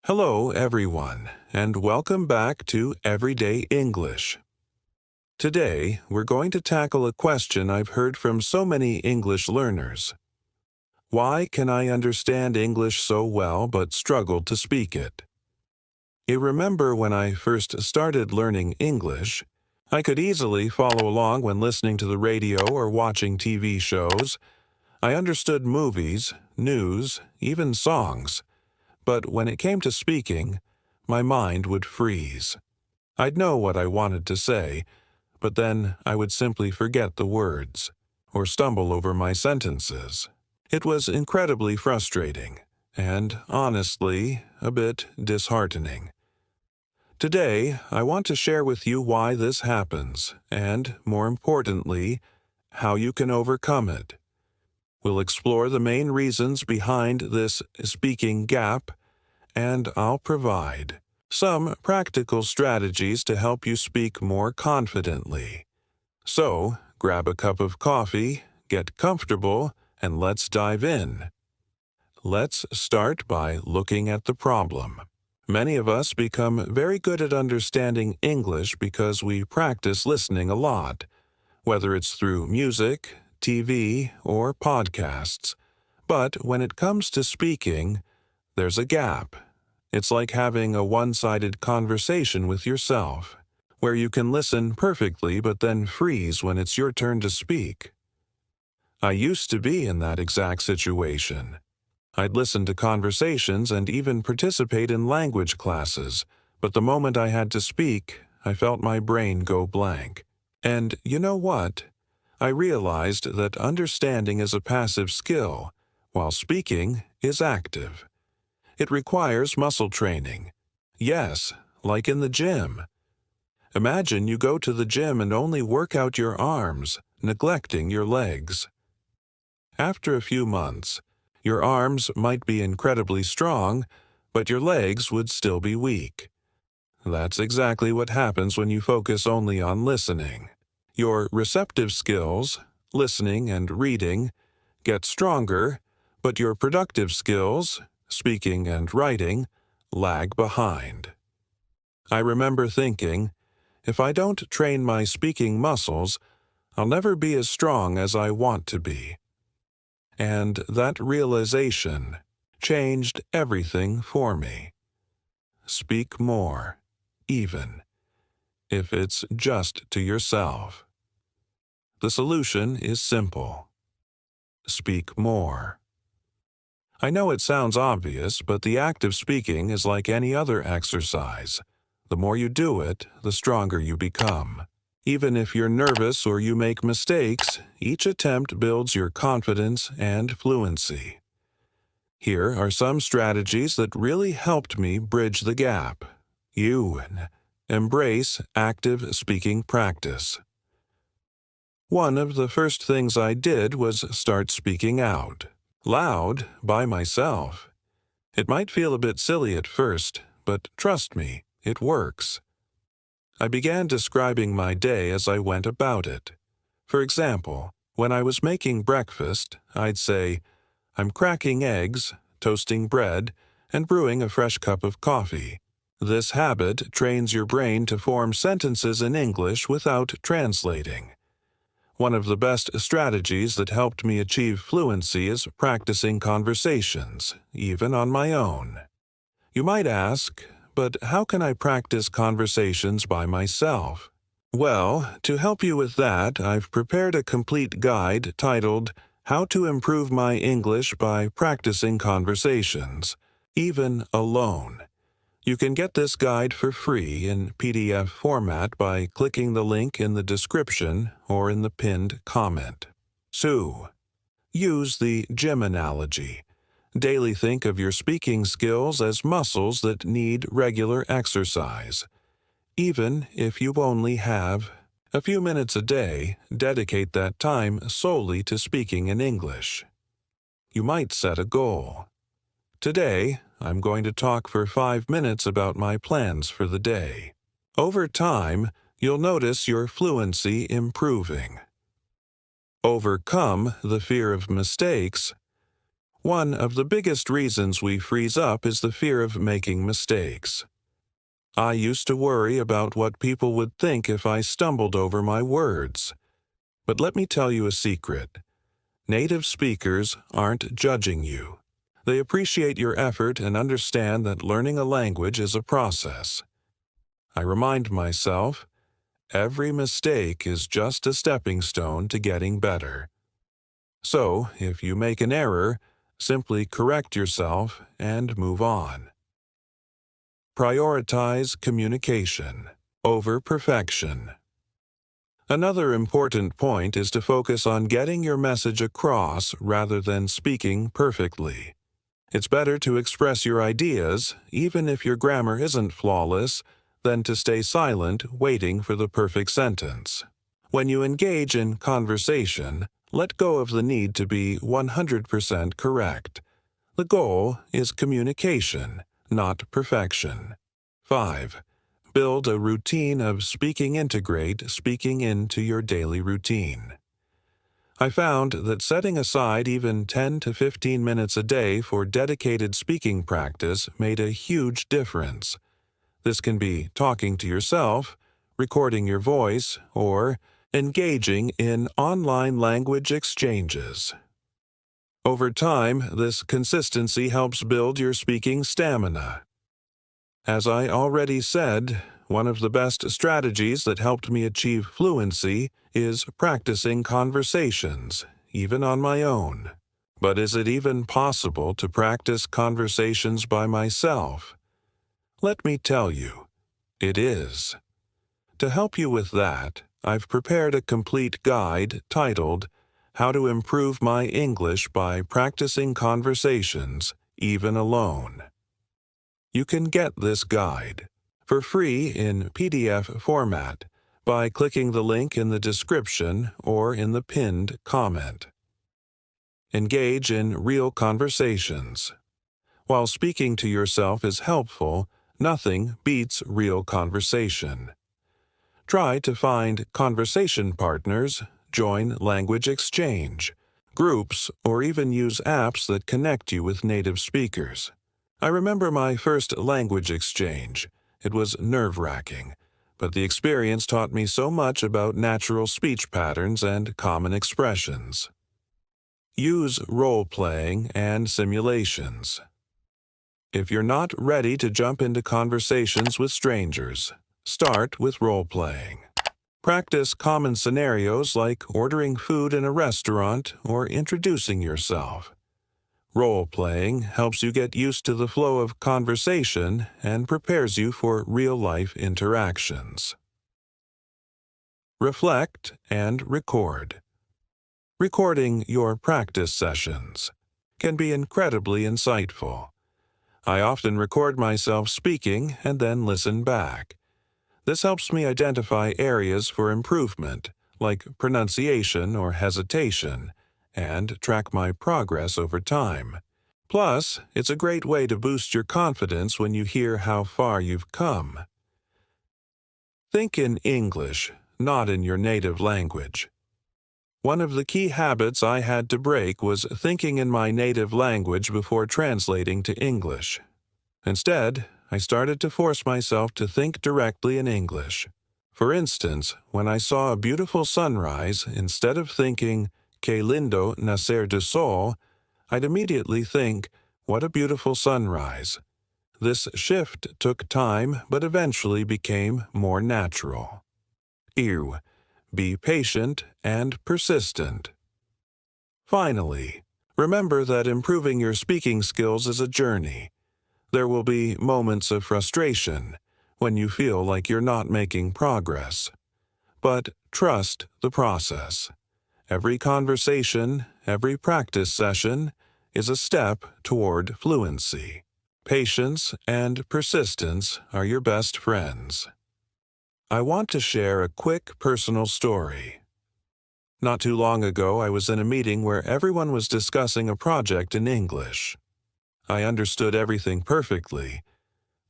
Hello, everyone, and welcome back to Everyday English. Today, we're going to tackle a question I've heard from so many English learners. Why can I understand English so well but struggle to speak it? You remember when I first started learning English, I could easily follow along when listening to the radio or watching TV shows. I understood movies, news, even songs. But when it came to speaking, my mind would freeze. I'd know what I wanted to say, but then I would simply forget the words, or stumble over my sentences. It was incredibly frustrating, and honestly, a bit disheartening. Today, I want to share with you why this happens, and, more importantly, how you can overcome it. We'll explore the main reasons behind this speaking gap, and I'll provide some practical strategies to help you speak more confidently. So, grab a cup of coffee, get comfortable, and let's dive in. Let's start by looking at the problem. Many of us become very good at understanding English because we practice listening a lot, whether it's through music, TV, or podcasts. But when it comes to speaking, there's a gap. It's like having a one-sided conversation with yourself, where you can listen perfectly but then freeze when it's your turn to speak. I used to be in that exact situation. I'd listen to conversations and even participate in language classes, but the moment I had to speak, I felt my brain go blank. And you know what? I realized that understanding is a passive skill, while speaking is active. It requires muscle training. Yes, like in the gym. Imagine you go to the gym and only work out your arms, neglecting your legs. After a few months, your arms might be incredibly strong, but your legs would still be weak. That's exactly what happens when you focus only on listening. Your receptive skills, listening and reading, get stronger, but your productive skills, speaking and writing, lag behind. I remember thinking, if I don't train my speaking muscles, I'll never be as strong as I want to be. And that realization changed everything for me. Speak more, even if it's just to yourself. The solution is simple. Speak more. I know it sounds obvious, but the act of speaking is like any other exercise. The more you do it, the stronger you become. Even if you're nervous or you make mistakes, each attempt builds your confidence and fluency. Here are some strategies that really helped me bridge the gap. Embrace active speaking practice. One of the first things I did was start speaking out. Loud, by myself. It might feel a bit silly at first, but trust me, it works. I began describing my day as I went about it. For example, when I was making breakfast, I'd say, I'm cracking eggs, toasting bread, and brewing a fresh cup of coffee. This habit trains your brain to form sentences in English without translating. One of the best strategies that helped me achieve fluency is practicing conversations, even on my own. You might ask, but how can I practice conversations by myself? Well, to help you with that, I've prepared a complete guide titled, How to Improve My English by Practicing Conversations, Even Alone. You can get this guide for free in PDF format by clicking the link in the description or in the pinned comment. 2. Use the gym analogy. Daily think of your speaking skills as muscles that need regular exercise. Even if you only have a few minutes a day, dedicate that time solely to speaking in English. You might set a goal. Today, I'm going to talk for 5 minutes about my plans for the day. Over time, you'll notice your fluency improving. Overcome the fear of mistakes. One of the biggest reasons we freeze up is the fear of making mistakes. I used to worry about what people would think if I stumbled over my words. But let me tell you a secret. Native speakers aren't judging you. They appreciate your effort and understand that learning a language is a process. I remind myself, every mistake is just a stepping stone to getting better. So, if you make an error, simply correct yourself and move on. Prioritize communication over perfection. Another important point is to focus on getting your message across rather than speaking perfectly. It's better to express your ideas, even if your grammar isn't flawless, than to stay silent waiting for the perfect sentence. When you engage in conversation, let go of the need to be 100% correct. The goal is communication, not perfection. 5. Build a routine of speaking. Integrate speaking into your daily routine. I found that setting aside even 10 to 15 minutes a day for dedicated speaking practice made a huge difference. This can be talking to yourself, recording your voice, or engaging in online language exchanges. Over time, this consistency helps build your speaking stamina. As I already said, one of the best strategies that helped me achieve fluency is practicing conversations, even on my own. But is it even possible to practice conversations by myself? Let me tell you, it is. To help you with that, I've prepared a complete guide titled, How to Improve My English by Practicing Conversations, Even Alone. You can get this guide for free in PDF format by clicking the link in the description or in the pinned comment. Engage in real conversations. While speaking to yourself is helpful, nothing beats real conversation. Try to find conversation partners, join language exchange, groups, or even use apps that connect you with native speakers. I remember my first language exchange. It was nerve-wracking, but the experience taught me so much about natural speech patterns and common expressions. Use role-playing and simulations. If you're not ready to jump into conversations with strangers, start with role-playing. Practice common scenarios like ordering food in a restaurant or introducing yourself. Role-playing helps you get used to the flow of conversation and prepares you for real-life interactions. Reflect and record. Recording your practice sessions can be incredibly insightful. I often record myself speaking and then listen back. This helps me identify areas for improvement, like pronunciation or hesitation, and track my progress over time. Plus, it's a great way to boost your confidence when you hear how far you've come. Think in English, not in your native language. One of the key habits I had to break was thinking in my native language before translating to English. Instead, I started to force myself to think directly in English. For instance, when I saw a beautiful sunrise, instead of thinking, "Que lindo nacer de sol," I'd immediately think, "What a beautiful sunrise." This shift took time but eventually became more natural. Ew. Be patient and persistent. Finally, remember that improving your speaking skills is a journey. There will be moments of frustration when you feel like you're not making progress. But trust the process. Every conversation, every practice session is a step toward fluency. Patience and persistence are your best friends. I want to share a quick personal story. Not too long ago, I was in a meeting where everyone was discussing a project in English. I understood everything perfectly,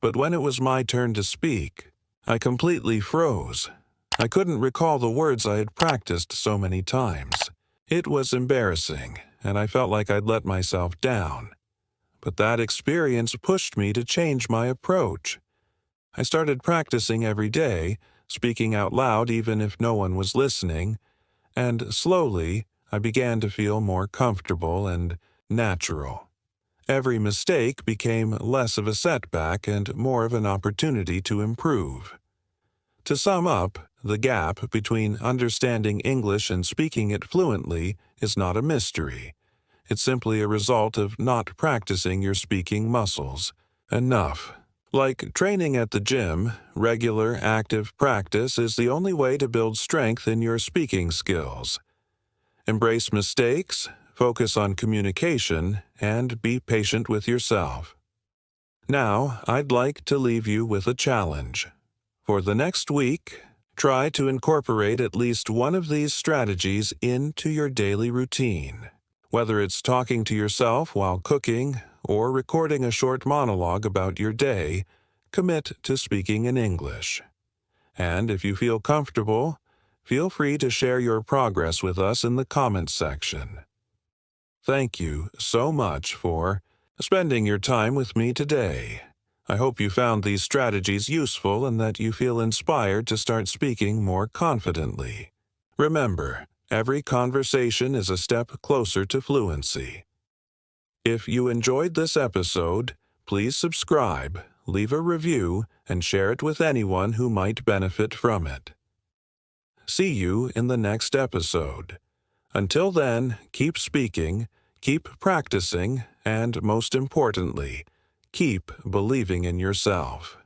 but when it was my turn to speak, I completely froze. I couldn't recall the words I had practiced so many times. It was embarrassing, and I felt like I'd let myself down. But that experience pushed me to change my approach. I started practicing every day, speaking out loud even if no one was listening, and slowly I began to feel more comfortable and natural. Every mistake became less of a setback and more of an opportunity to improve. To sum up, the gap between understanding English and speaking it fluently is not a mystery. It's simply a result of not practicing your speaking muscles enough. Like training at the gym, regular, active practice is the only way to build strength in your speaking skills. Embrace mistakes, focus on communication, and be patient with yourself. Now, I'd like to leave you with a challenge. For the next week, try to incorporate at least one of these strategies into your daily routine. Whether it's talking to yourself while cooking or recording a short monologue about your day, commit to speaking in English. And if you feel comfortable, feel free to share your progress with us in the comments section. Thank you so much for spending your time with me today. I hope you found these strategies useful and that you feel inspired to start speaking more confidently. Remember, every conversation is a step closer to fluency. If you enjoyed this episode, please subscribe, leave a review, and share it with anyone who might benefit from it. See you in the next episode. Until then, keep speaking, keep practicing, and most importantly, keep believing in yourself.